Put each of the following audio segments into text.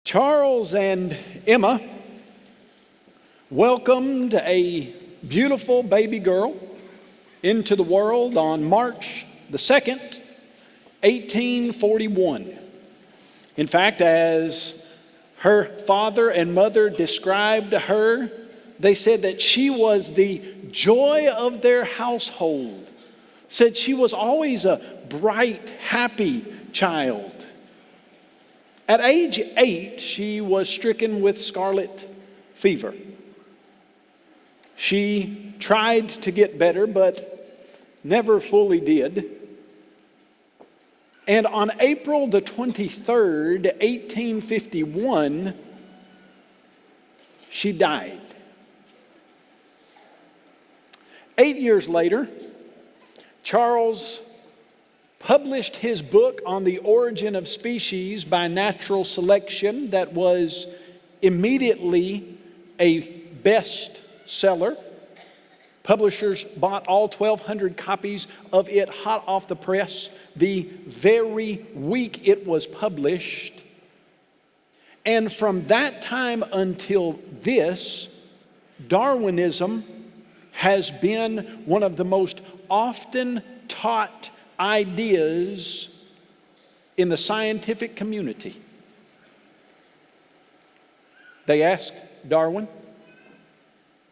Charles and Emma welcomed a beautiful baby girl into the world on March the 2nd, 1841. In fact, as her father and mother described her, they said that she was the joy of their household. Said she was always a bright, happy child. At age 8, she was stricken with scarlet fever. She tried to get better, but never fully did. And on April the 23rd, 1851, she died. 8 years later, Charles published his book on the origin of species by natural selection that was immediately a bestseller. Publishers bought all 1,200 copies of it hot off the press the very week it was published. And from that time until this, Darwinism has been one of the most often taught ideas in the scientific community. They asked Darwin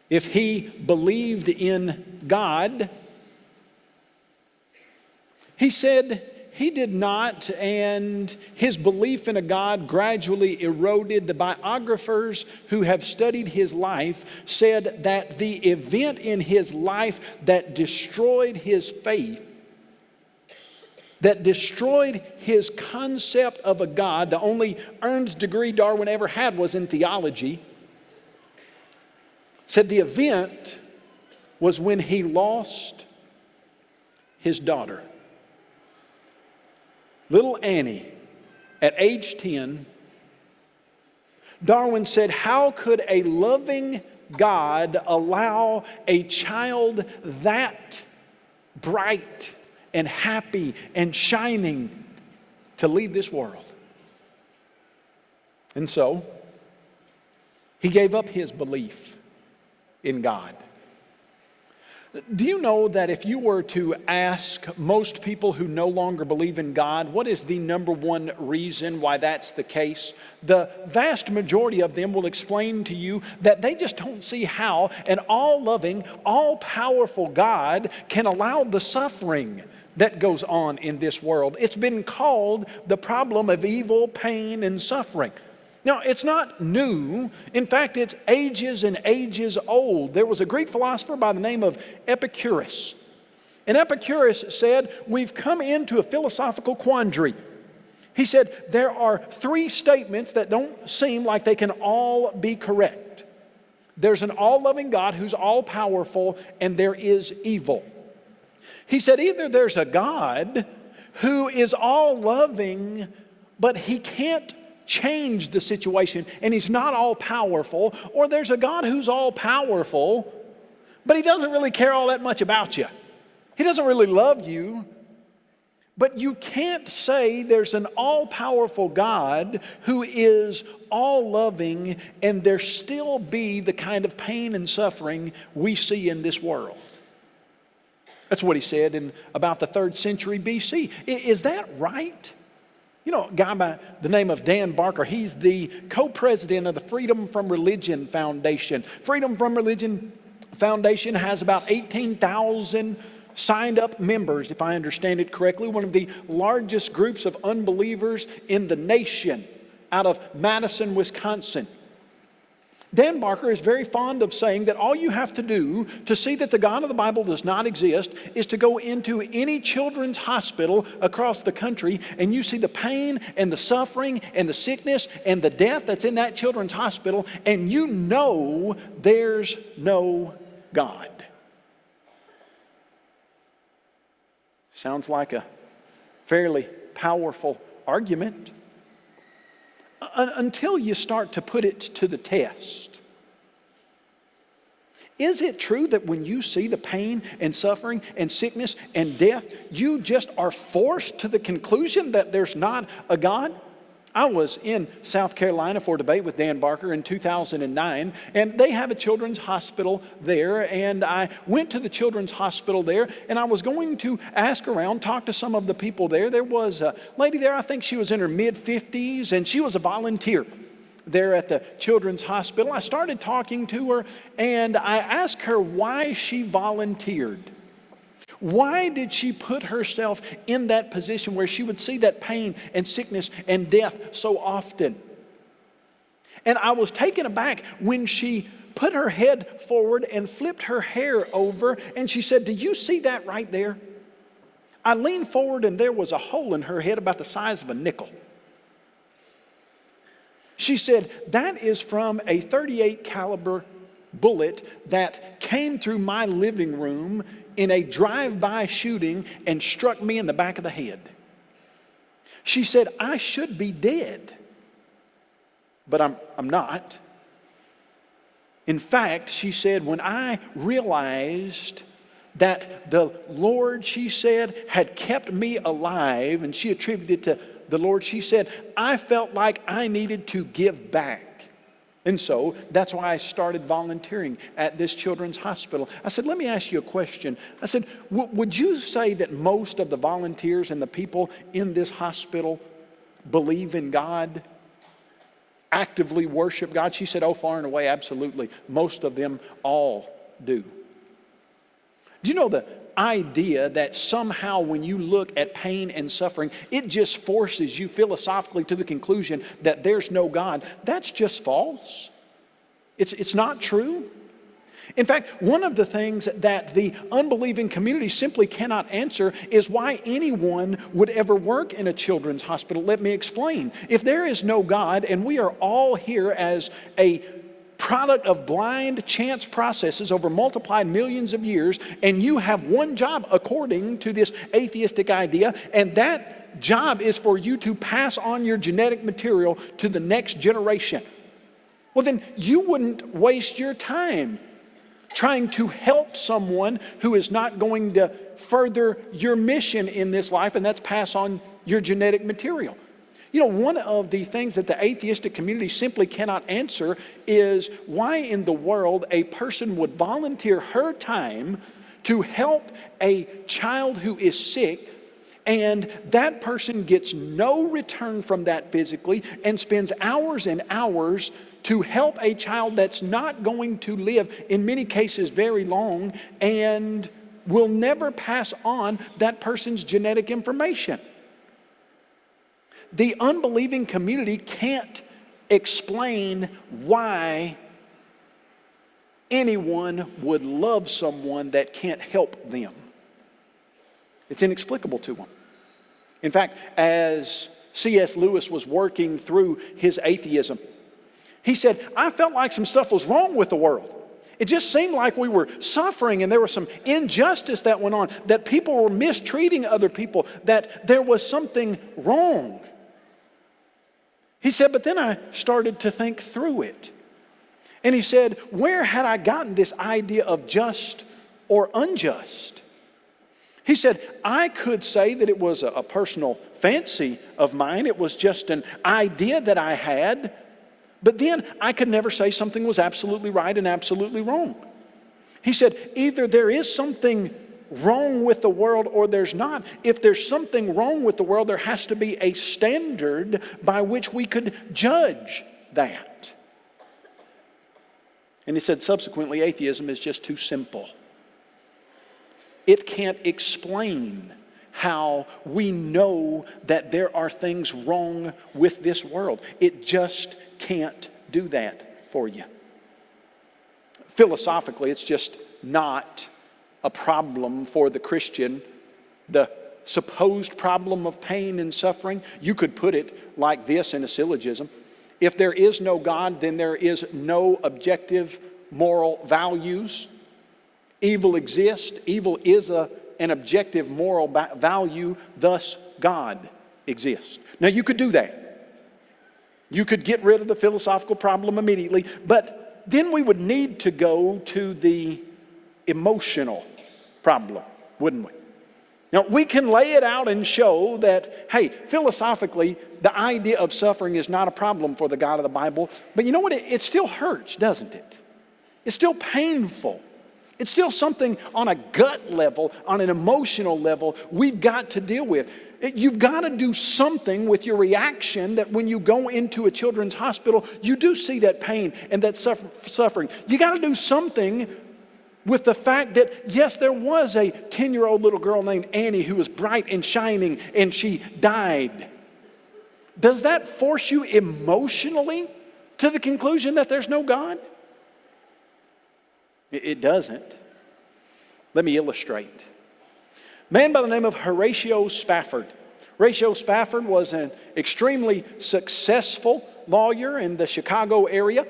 if he believed in God. He said he did not, and his belief in a God gradually eroded. The biographers who have studied his life said that the event in his life that destroyed his faith, that destroyed his concept of a God, the only earned degree Darwin ever had was in theology, said the event was when he lost his daughter. Little Annie, at age 10, Darwin said, how could a loving God allow a child that bright and happy and shining to leave this world? And so, he gave up his belief in God. Do you know that if you were to ask most people who no longer believe in God, what is the number one reason why that's the case? The vast majority of them will explain to you that they just don't see how an all-loving, all-powerful God can allow the suffering that goes on in this world. It's been called the problem of evil, pain, and suffering. Now, it's not new. In fact, it's ages and ages old. There was a Greek philosopher by the name of Epicurus. And Epicurus said, we've come into a philosophical quandary. He said, there are three statements that don't seem like they can all be correct. There's an all-loving God who's all-powerful, and there is evil. He said, either there's a God who is all-loving, but he can't change the situation, and he's not all-powerful, or there's a God who's all-powerful, but he doesn't really care all that much about you. He doesn't really love you, but you can't say there's an all-powerful God who is all-loving and there still be the kind of pain and suffering we see in this world. That's what he said in about the 3rd century BC. Is that right? You know, a guy by the name of Dan Barker, he's the co-president of the Freedom from Religion Foundation. Freedom from Religion Foundation has about 18,000 signed up members, if I understand it correctly, one of the largest groups of unbelievers in the nation out of Madison, Wisconsin. Dan Barker is very fond of saying that all you have to do to see that the God of the Bible does not exist is to go into any children's hospital across the country, and you see the pain and the suffering and the sickness and the death that's in that children's hospital, and you know there's no God. Sounds like a fairly powerful argument. Until you start to put it to the test. Is it true that when you see the pain and suffering and sickness and death, you just are forced to the conclusion that there's not a God? I was in South Carolina for a debate with Dan Barker in 2009, and they have a children's hospital there, and I went to the children's hospital there, and I was going to ask around, talk to some of the people there. There was a lady there, I think she was in her mid-50s, and she was a volunteer there at the children's hospital. I started talking to her, and I asked her why she volunteered. Why did she put herself in that position where she would see that pain and sickness and death so often? And I was taken aback when she put her head forward and flipped her hair over, and she said, "Do you see that right there?" I leaned forward, and there was a hole in her head about the size of a nickel. She said, "That is from a .38 caliber bullet that came through my living room in a drive-by shooting and struck me in the back of the head." She said, "I should be dead, but I'm not." In fact, she said, when I realized that the Lord, she said, had kept me alive, and she attributed it to the Lord, she said, I felt like I needed to give back. And so that's why I started volunteering at this children's hospital. I said, let me ask you a question. I said, would you say that most of the volunteers and the people in this hospital believe in God, actively worship God? She said, oh, far and away, absolutely. Most of them all do. Do you know the idea that somehow when you look at pain and suffering, it just forces you philosophically to the conclusion that there's no God? That's just false. It's not true. In fact, one of the things that the unbelieving community simply cannot answer is why anyone would ever work in a children's hospital. Let me explain. If there is no God, and we are all here as a product of blind chance processes over multiplied millions of years, and you have one job according to this atheistic idea, and that job is for you to pass on your genetic material to the next generation. Well, then you wouldn't waste your time trying to help someone who is not going to further your mission in this life, and that's pass on your genetic material. You know, one of the things that the atheistic community simply cannot answer is why in the world a person would volunteer her time to help a child who is sick, and that person gets no return from that physically and spends hours and hours to help a child that's not going to live, in many cases very long, and will never pass on that person's genetic information. The unbelieving community can't explain why anyone would love someone that can't help them. It's inexplicable to them. In fact, as C.S. Lewis was working through his atheism, he said, I felt like some stuff was wrong with the world. It just seemed like we were suffering, and there was some injustice that went on, that people were mistreating other people, that there was something wrong. He said, but then I started to think through it. And he said, where had I gotten this idea of just or unjust? He said, I could say that it was a personal fancy of mine. It was just an idea that I had. But then I could never say something was absolutely right and absolutely wrong. He said, either there is something wrong with the world or there's not. If there's something wrong with the world, there has to be a standard by which we could judge that. And he said, subsequently, atheism is just too simple. It can't explain how we know that there are things wrong with this world. It just can't do that for you. Philosophically, it's just not a problem for the Christian. The supposed problem of pain and suffering, you could put it like this in a syllogism. If there is no God, then there is no objective moral values. Evil exists. Evil is an objective moral value. Thus, God exists. Now, you could do that. You could get rid of the philosophical problem immediately, but then we would need to go to the emotional problem, wouldn't we? Now, we can lay it out and show that, hey, philosophically, the idea of suffering is not a problem for the God of the Bible. But you know what? It still hurts, doesn't it? It's still painful. It's still something on a gut level, on an emotional level, we've got to deal with. You've got to do something with your reaction that when you go into a children's hospital, you do see that pain and that suffering. You got to do something with the fact that, yes, there was a 10-year-old little girl named Annie who was bright and shining and she died. Does that force you emotionally to the conclusion that there's no God? It doesn't. Let me illustrate. A man by the name of Horatio Spafford. Horatio Spafford was an extremely successful lawyer in the Chicago area.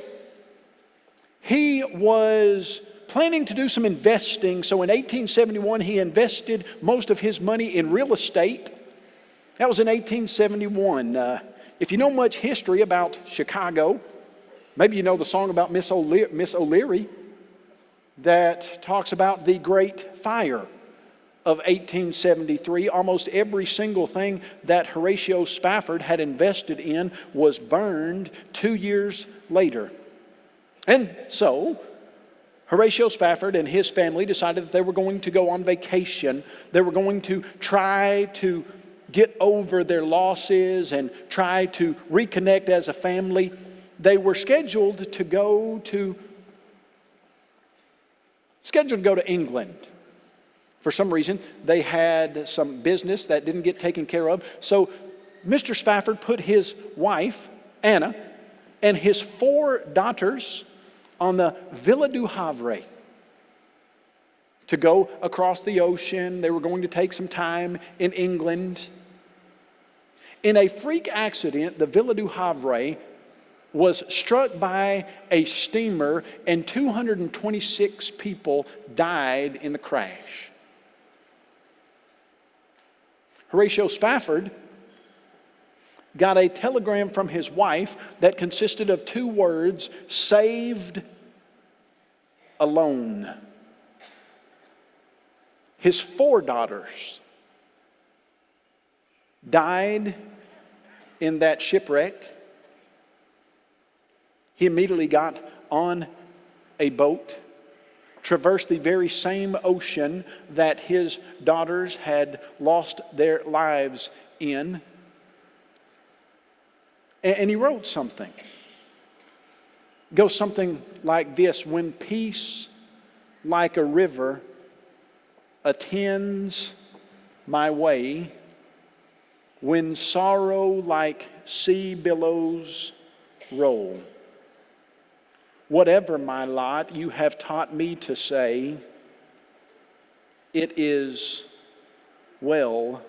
He was planning to do some investing, so in 1871 he invested most of his money in real estate. That was in 1871. If you know much history about Chicago, maybe you know the song about Miss O'Leary that talks about the Great Fire of 1873. Almost every single thing that Horatio Spafford had invested in was burned 2 years later. And so Horatio Spafford and his family decided that they were going to go on vacation. They were going to try to get over their losses and try to reconnect as a family. They were scheduled to go to England. For some reason, they had some business that didn't get taken care of. So Mr. Spafford put his wife, Anna, and his 4 daughters on the Ville du Havre to go across the ocean. They were going to take some time in England. In a freak accident, the Ville du Havre was struck by a steamer and 226 people died in the crash. Horatio Spafford got a telegram from his wife that consisted of 2 words, saved alone. His 4 daughters died in that shipwreck. He immediately got on a boat, traversed the very same ocean that his daughters had lost their lives in. And he wrote something. It goes something like this: when peace like a river attends my way, when sorrow like sea billows roll, whatever my lot, you have taught me to say, it is well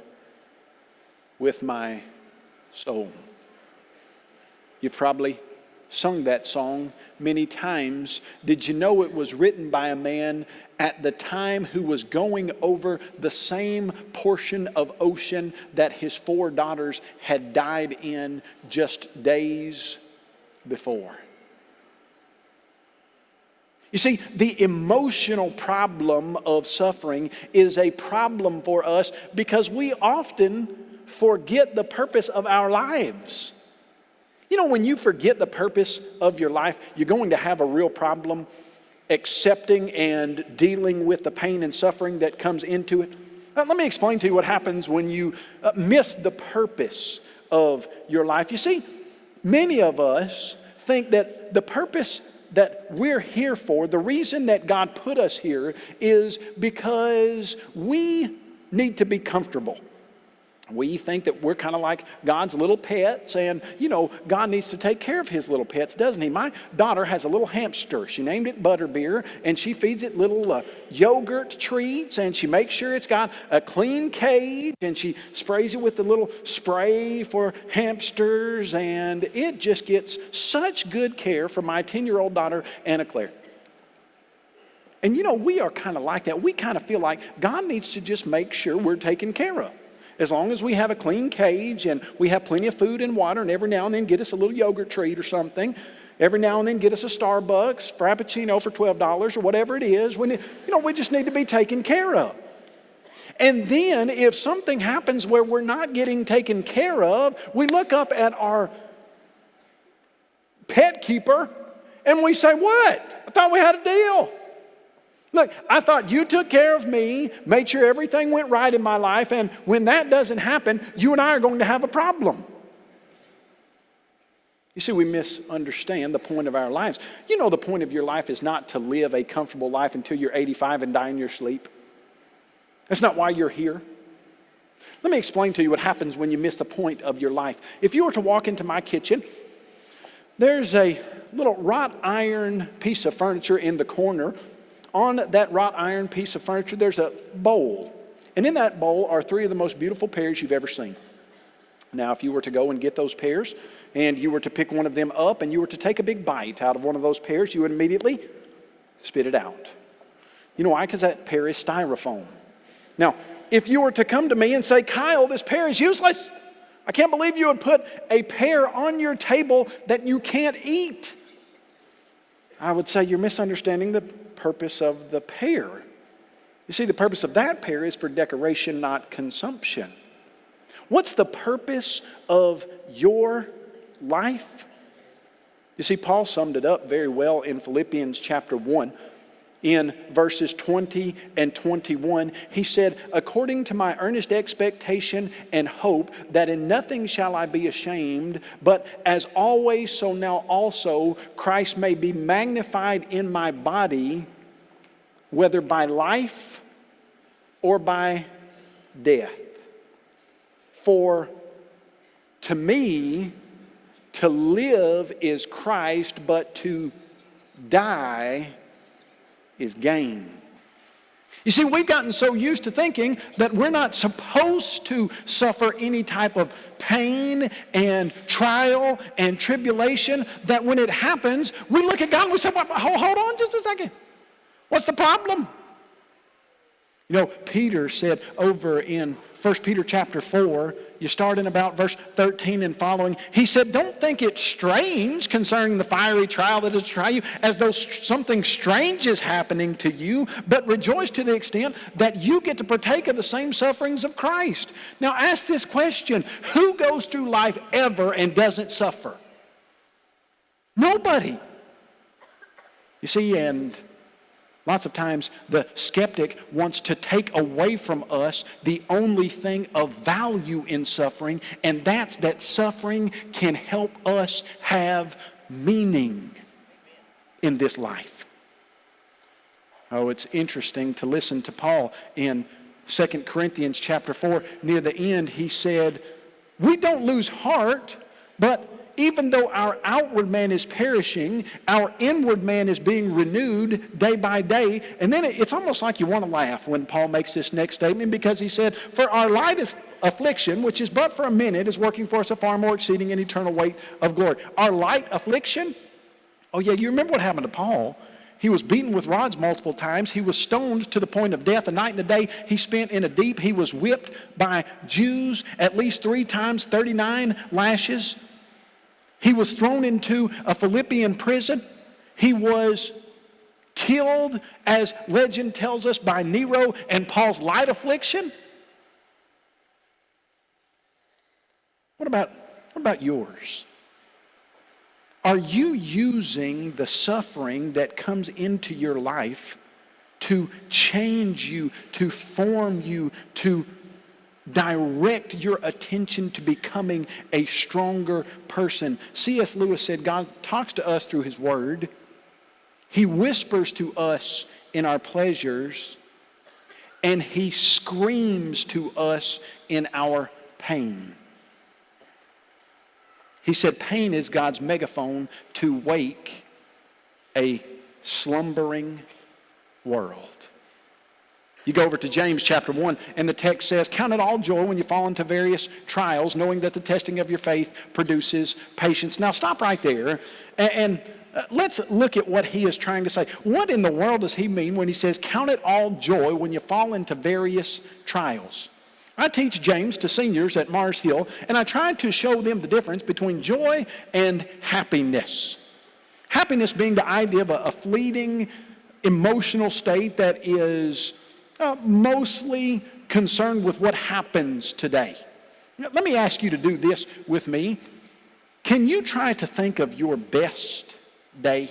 with my soul. You've probably sung that song many times. Did you know it was written by a man at the time who was going over the same portion of ocean that his 4 daughters had died in just days before? You see, the emotional problem of suffering is a problem for us because we often forget the purpose of our lives. You know, when you forget the purpose of your life, you're going to have a real problem accepting and dealing with the pain and suffering that comes into it. Now, let me explain to you what happens when you miss the purpose of your life. You see, many of us think that the purpose that we're here for, the reason that God put us here, is because we need to be comfortable. We think that we're kind of like God's little pets, and, you know, God needs to take care of his little pets, doesn't he? My daughter has a little hamster. She named it Butterbeer, and she feeds it little yogurt treats, and she makes sure it's got a clean cage, and she sprays it with the little spray for hamsters, and it just gets such good care from my 10-year-old daughter, Anna Claire. And, you know, we are kind of like that. We kind of feel like God needs to just make sure we're taken care of. As long as we have a clean cage and we have plenty of food and water, and every now and then get us a little yogurt treat or something. Every now and then get us a Starbucks Frappuccino for $12 or whatever it is. We just need to be taken care of. And then if something happens where we're not getting taken care of, we look up at our pet keeper and we say, what? I thought we had a deal. Look, I thought you took care of me, made sure everything went right in my life, and when that doesn't happen, you and I are going to have a problem. You see, we misunderstand the point of our lives. You know the point of your life is not to live a comfortable life until you're 85 and die in your sleep. That's not why you're here. Let me explain to you what happens when you miss the point of your life. If you were to walk into my kitchen, there's a little wrought iron piece of furniture in the corner. On that wrought iron piece of furniture, there's a bowl. And in that bowl are 3 of the most beautiful pears you've ever seen. Now, if you were to go and get those pears, and you were to pick one of them up, and you were to take a big bite out of one of those pears, you would immediately spit it out. You know why? Because that pear is styrofoam. Now, if you were to come to me and say, Kyle, this pear is useless. I can't believe you would put a pear on your table that you can't eat. I would say you're misunderstanding the purpose of the pear. You see, the purpose of that pear is for decoration, not consumption. What's the purpose of your life? You see, Paul summed it up very well in Philippians chapter 1. In verses 20 and 21, he said, according to my earnest expectation and hope that in nothing shall I be ashamed, but as always, so now also, Christ may be magnified in my body, whether by life or by death. For to me, to live is Christ, but to die is gain. You see, we've gotten so used to thinking that we're not supposed to suffer any type of pain and trial and tribulation, that when it happens, we look at God and we say, hold on just a second. What's the problem? You know, Peter said over in 1 Peter chapter 4, you start in about verse 13 and following, he said, don't think it strange concerning the fiery trial that is to try you, as though something strange is happening to you, but rejoice to the extent that you get to partake of the same sufferings of Christ. Now ask this question, who goes through life ever and doesn't suffer? Nobody. You see, and lots of times the skeptic wants to take away from us the only thing of value in suffering, and that's that suffering can help us have meaning in this life. Oh, it's interesting to listen to Paul in 2 Corinthians chapter 4. Near the end, he said, we don't lose heart, but even though our outward man is perishing, our inward man is being renewed day by day. And then it's almost like you want to laugh when Paul makes this next statement, because he said, for our light affliction, which is but for a minute, is working for us a far more exceeding and eternal weight of glory. Our light affliction? Oh yeah, you remember what happened to Paul. He was beaten with rods multiple times. He was stoned to the point of death. A night and a day he spent in a deep. He was whipped by Jews at least 3 times, 39 lashes. He was thrown into a Philippian prison. He was killed, as legend tells us, by Nero and Paul's light affliction. What about yours? Are you using the suffering that comes into your life to change you, to form you, to direct your attention to becoming a stronger person? C.S. Lewis said God talks to us through His Word. He whispers to us in our pleasures, and He screams to us in our pain. He said pain is God's megaphone to wake a slumbering world. You go over to James chapter 1, and the text says, count it all joy when you fall into various trials, knowing that the testing of your faith produces patience. Now stop right there, and let's look at what he is trying to say. What in the world does he mean when he says, count it all joy when you fall into various trials? I teach James to seniors at Mars Hill, and I try to show them the difference between joy and happiness. Happiness being the idea of a fleeting emotional state that is mostly concerned with what happens today. Now, let me ask you to do this with me. Can you try to think of your best day?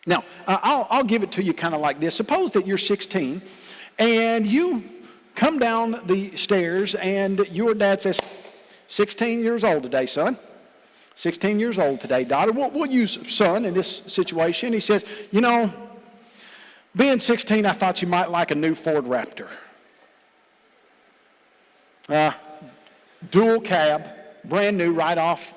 Now, I'll give it to you kind of like this. Suppose that you're 16 and you come down the stairs and your dad says, 16 years old today, son. 16 years old today, daughter. We'll use son in this situation. He says, you know, being 16, I thought you might like a new Ford Raptor. Dual cab, brand new, right off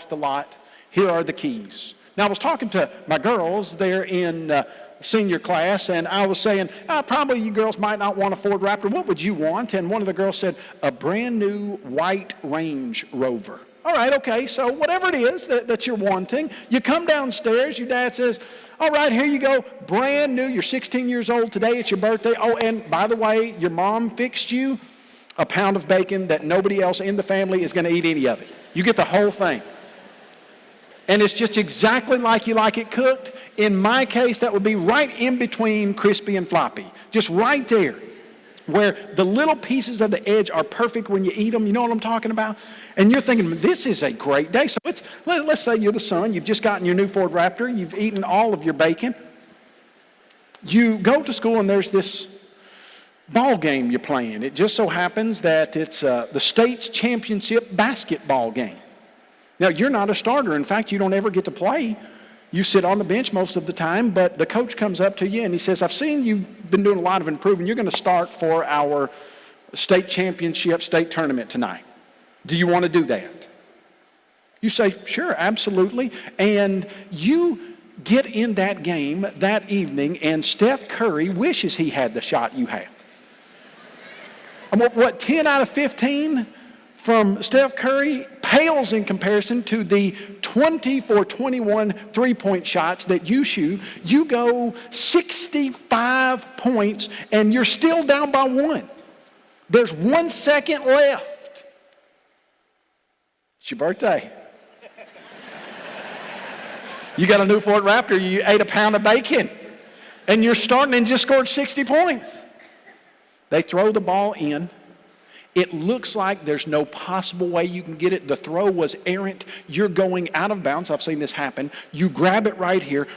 the lot. Here are the keys. Now, I was talking to my girls there in senior class, and I was saying, probably you girls might not want a Ford Raptor. What would you want? And one of the girls said, a brand new white Range Rover. All right, okay, so whatever it is that you're wanting, you come downstairs, your dad says, all right, here you go, brand new, you're 16 years old today, it's your birthday. Oh, and by the way, your mom fixed you a pound of bacon that nobody else in the family is going to eat any of it. You get the whole thing. And it's just exactly like you like it cooked. In my case, that would be right in between crispy and floppy. Just right there, where the little pieces of the edge are perfect when you eat them. You know what I'm talking about? And you're thinking, this is a great day. So let's say you're the son. You've just gotten your new Ford Raptor. You've eaten all of your bacon. You go to school and there's this ball game you're playing. It just so happens that it's the state championship basketball game. Now, you're not a starter. In fact, you don't ever get to play. You sit on the bench most of the time, but the coach comes up to you and he says, I've seen you've been doing a lot of improving. You're going to start for our state championship, state tournament tonight. Do you want to do that? You say, sure, absolutely. And you get in that game that evening, and Steph Curry wishes he had the shot you had. What, 10 out of 15 from Steph Curry pales in comparison to the 20 for 21 three-point shots that you shoot. You go 65 points, and you're still down by one. There's 1 second left. It's your birthday. You got a new Ford Raptor. You ate a pound of bacon, and you're starting and just scored 60 points. They throw the ball in. It looks like there's no possible way you can get it. The throw was errant. You're going out of bounds. I've seen this happen. You grab it right here,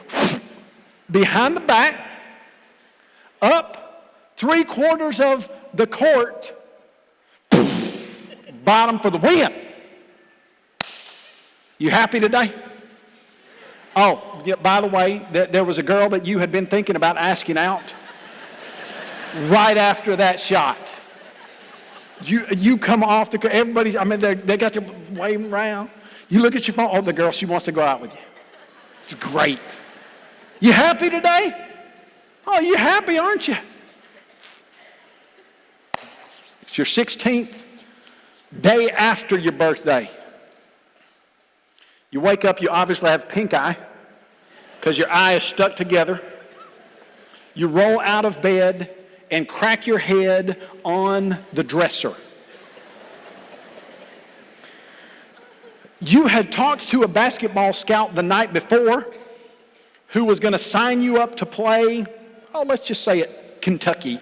behind the back, up 3/4 of the court, bottom for the win. You happy today? Oh, yeah, by the way, there was a girl that you had been thinking about asking out right after that shot. You come off the, everybody, I mean, they got you waving around. You look at your phone, oh, the girl, she wants to go out with you. It's great. You happy today? Oh, you happy, aren't you? It's your 16th day after your birthday. You wake up, you obviously have pink eye because your eye is stuck together. You roll out of bed and crack your head on the dresser. You had talked to a basketball scout the night before who was going to sign you up to play, oh, let's just say it, Kentucky.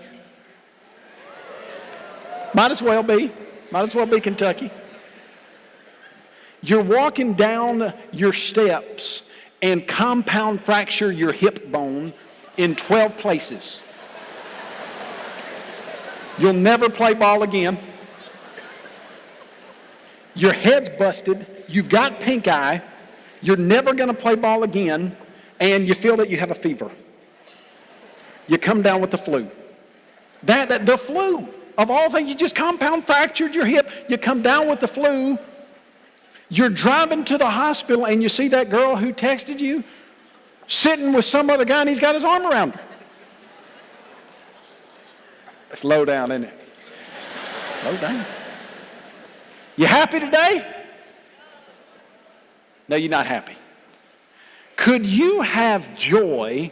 Might as well be Kentucky. You're walking down your steps and compound fracture your hip bone in 12 places. You'll never play ball again. Your head's busted. You've got pink eye. You're never going to play ball again. And you feel that you have a fever. You come down with the flu. The flu, of all things, you just compound fractured your hip. You come down with the flu. You're driving to the hospital and you see that girl who texted you sitting with some other guy and he's got his arm around her. That's low down, isn't it? Low down. You happy today? No, you're not happy. Could you have joy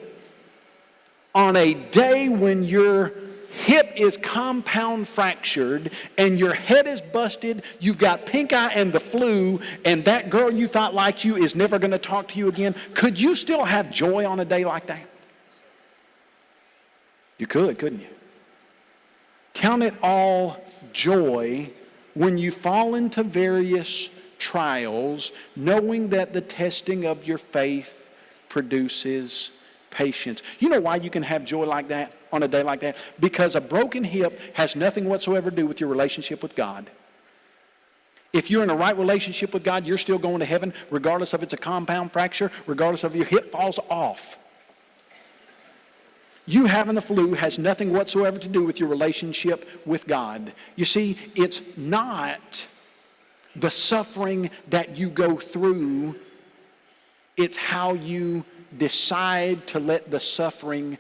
on a day when your hip is compound fractured and your head is busted, you've got pink eye and the flu, and that girl you thought liked you is never going to talk to you again? Could you still have joy on a day like that? You could, couldn't you? Count it all joy when you fall into various trials, knowing that the testing of your faith produces patience. You know why you can have joy like that on a day like that? Because a broken hip has nothing whatsoever to do with your relationship with God. If you're in a right relationship with God, you're still going to heaven, regardless of it's a compound fracture, regardless of your hip falls off. You having the flu has nothing whatsoever to do with your relationship with God. You see, it's not the suffering that you go through, it's how you decide to let the suffering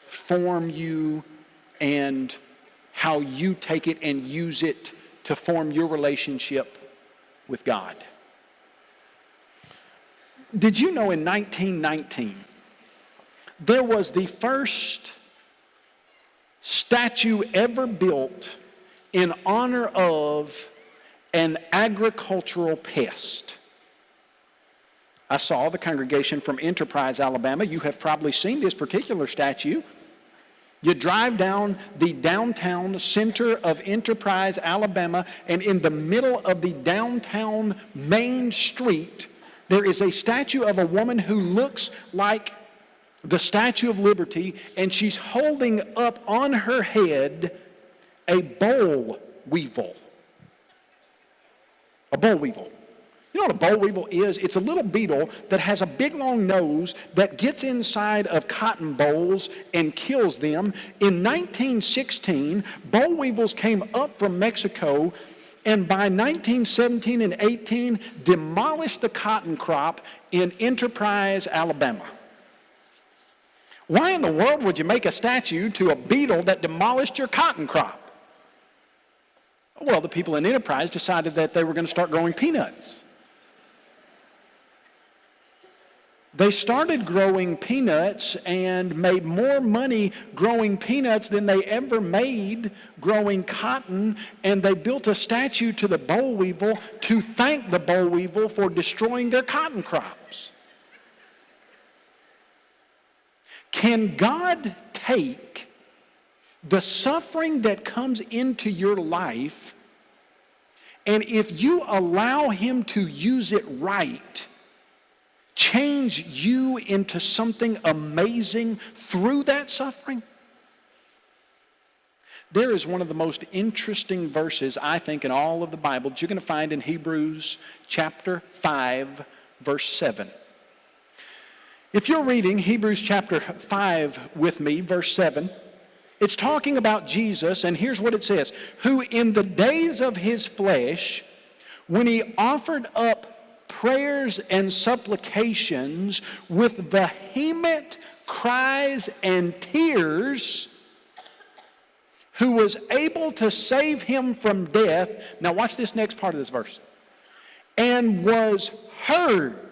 form you and how you take it and use it to form your relationship with God. Did you know in 1919, there was the first statue ever built in honor of an agricultural pest? I saw the congregation from Enterprise, Alabama. You have probably seen this particular statue. You drive down the downtown center of Enterprise, Alabama, and in the middle of the downtown main street, there is a statue of a woman who looks like the Statue of Liberty, and she's holding up on her head a boll weevil. A boll weevil. You know what a boll weevil is? It's a little beetle that has a big long nose that gets inside of cotton bolls and kills them. In 1916, boll weevils came up from Mexico, and by 1917 and 18, demolished the cotton crop in Enterprise, Alabama. Why in the world would you make a statue to a beetle that demolished your cotton crop? Well, the people in Enterprise decided that they were going to start growing peanuts. They started growing peanuts and made more money growing peanuts than they ever made growing cotton, and they built a statue to the boll weevil to thank the boll weevil for destroying their cotton crops. Can God take the suffering that comes into your life, and if you allow Him to use it right, change you into something amazing through that suffering? There is one of the most interesting verses, I think, in all of the Bible that you're going to find in Hebrews chapter 5, verse 7. If you're reading Hebrews chapter 5 with me, verse 7, it's talking about Jesus, and here's what it says: who in the days of his flesh, when he offered up prayers and supplications with vehement cries and tears, who was able to save him from death. Now watch this next part of this verse. And was heard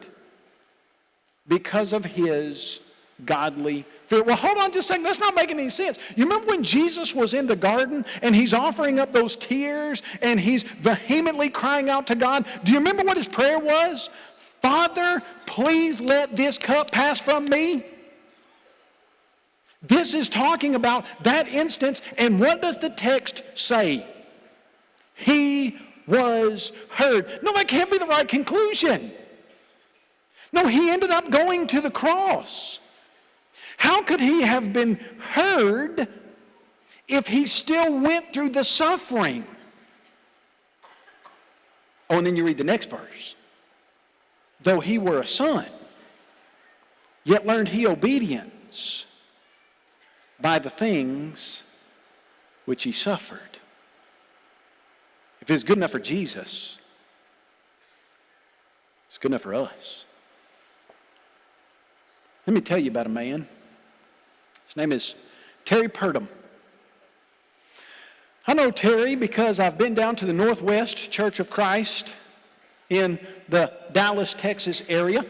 because of his godly fear. Well, hold on just a second. That's not making any sense. You remember when Jesus was in the garden and he's offering up those tears and he's vehemently crying out to God? Do you remember what his prayer was? Father, please let this cup pass from me. This is talking about that instance, and what does the text say? He was heard. No, that can't be the right conclusion. No, he ended up going to the cross. How could he have been heard if he still went through the suffering? Oh, and then you read the next verse. Though he were a son, yet learned he obedience by the things which he suffered. If it's good enough for Jesus, it's good enough for us. Let me tell you about a man. His name is Terry Purdom. I know Terry because I've been down to the Northwest Church of Christ in the Dallas, Texas area.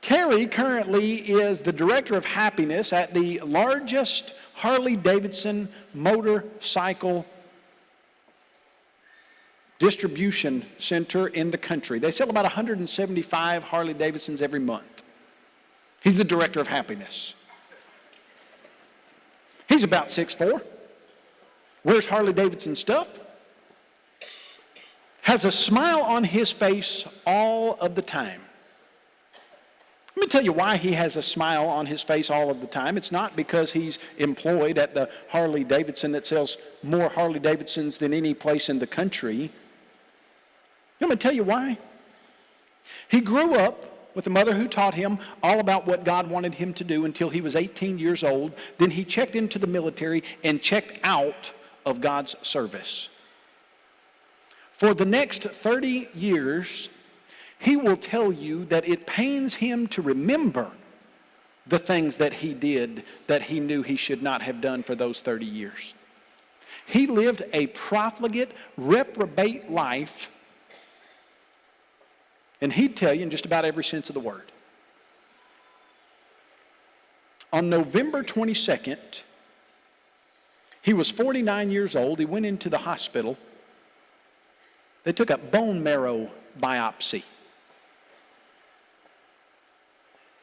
Terry currently is the director of happiness at the largest Harley-Davidson motorcycle distribution center in the country. They sell about 175 Harley-Davidsons every month. He's the director of happiness. He's about 6'4". wears Harley Davidson stuff, has a smile on his face all of the time. Let me tell you why he has a smile on his face all of the time. It's not because he's employed at the Harley Davidson that sells more Harley Davidsons than any place in the country. Let me tell you why. He grew up with a mother who taught him all about what God wanted him to do until he was 18 years old. Then he checked into the military and checked out of God's service. For the next 30 years, he will tell you that it pains him to remember the things that he did that he knew he should not have done for those 30 years. He lived a profligate, reprobate life, and he'd tell you in just about every sense of the word. On November 22nd, he was 49 years old. He went into the hospital. They took a bone marrow biopsy.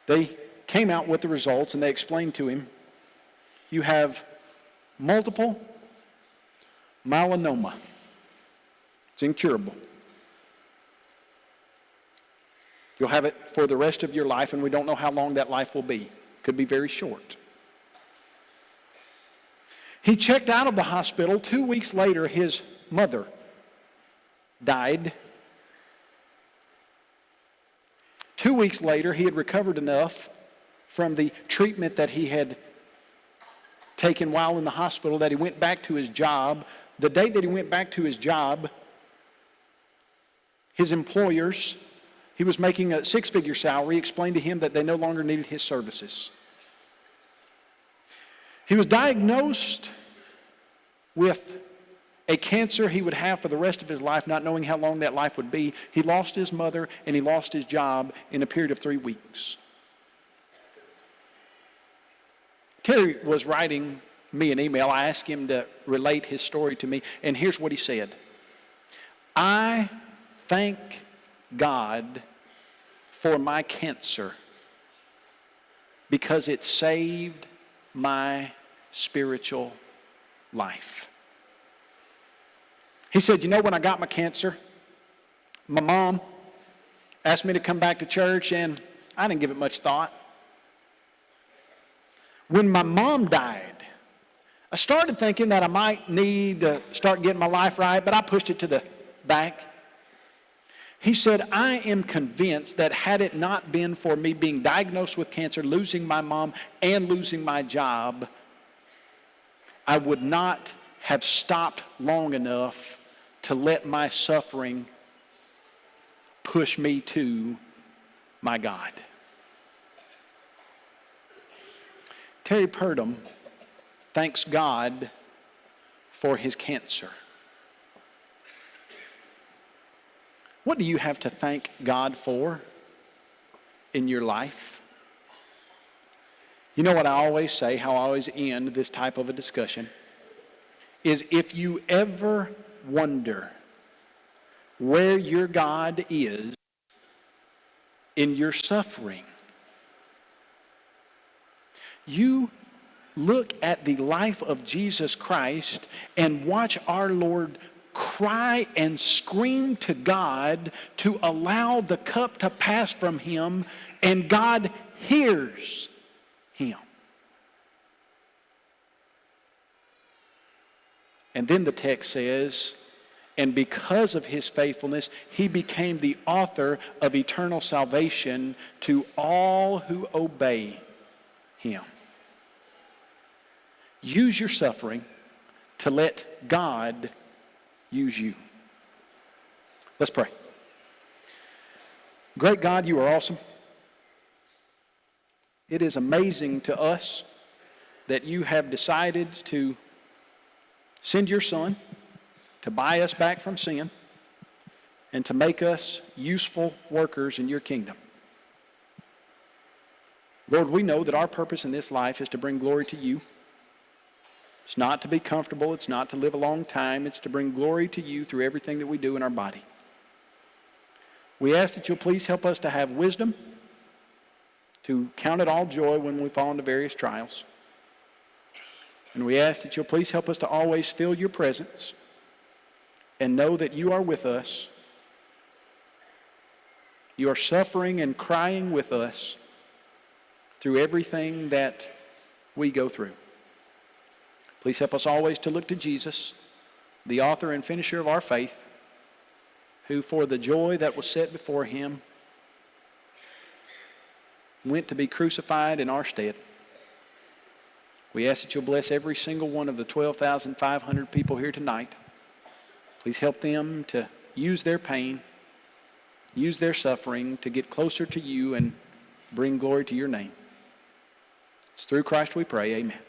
They came out with the results and they explained to him, you have multiple myeloma. It's incurable. You'll have it for the rest of your life, and we don't know how long that life will be. Could be very short. He checked out of the hospital. 2 weeks later, his mother died. 2 weeks later, he had recovered enough from the treatment that he had taken while in the hospital that he went back to his job. The day that he went back to his job, his employers, he was making a six-figure salary, explained to him that they no longer needed his services. He was diagnosed with a cancer he would have for the rest of his life, not knowing how long that life would be. He lost his mother and he lost his job in a period of 3 weeks. Terry was writing me an email. I asked him to relate his story to me, and here's what he said. I thank God for my cancer because it saved my spiritual life. He said, you know, when I got my cancer, my mom asked me to come back to church, and I didn't give it much thought. When my mom died, I started thinking that I might need to start getting my life right, but I pushed it to the back. He said, I am convinced that had it not been for me being diagnosed with cancer, losing my mom, and losing my job, I would not have stopped long enough to let my suffering push me to my God. Terry Purdom thanks God for his cancer. What do you have to thank God for in your life? You know what I always say, how I always end this type of a discussion, is if you ever wonder where your God is in your suffering, you look at the life of Jesus Christ and watch our Lord cry and scream to God to allow the cup to pass from him, and God hears him. And then the text says, and because of his faithfulness, he became the author of eternal salvation to all who obey him. Use your suffering to let God use you. Let's pray. Great God, you are awesome. It is amazing to us that you have decided to send your Son to buy us back from sin and to make us useful workers in your kingdom. Lord, we know that our purpose in this life is to bring glory to you. It's not to be comfortable. It's not to live a long time. It's to bring glory to you through everything that we do in our body. We ask that you'll please help us to have wisdom, to count it all joy when we fall into various trials. And we ask that you'll please help us to always feel your presence and know that you are with us. You are suffering and crying with us through everything that we go through. Please help us always to look to Jesus, the author and finisher of our faith, who for the joy that was set before him went to be crucified in our stead. We ask that you'll bless every single one of the 12,500 people here tonight. Please help them to use their pain, use their suffering to get closer to you and bring glory to your name. It's through Christ we pray. Amen.